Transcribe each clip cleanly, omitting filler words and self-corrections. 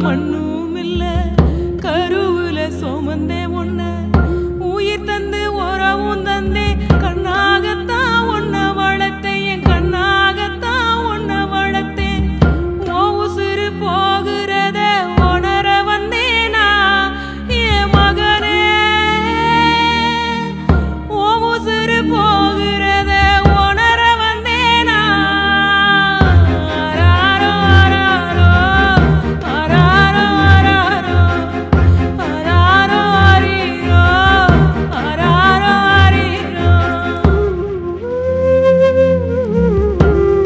மண்ணும் இல்ல கருவுல சோமந்தே ஒன்ன உயிர் தந்து உறவும் தந்தே கண்ணாகத்தான் ஒன்ன வளர்த்தேன் என் கண்ணாகத்தான் ஒன்ன வளர்த்தேன் ஓ உசுறு போகிறத உணர வந்தேனா என் மகனே ஓ உசுறு போகிறத உணர வந்தேனா அராரோ அராரோ அராரோ அராரோ அராரோ அரீரோ அராரோ அரீரோ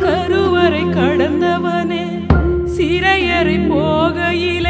கருவறை கடந்தவனே சிறையறை போகையில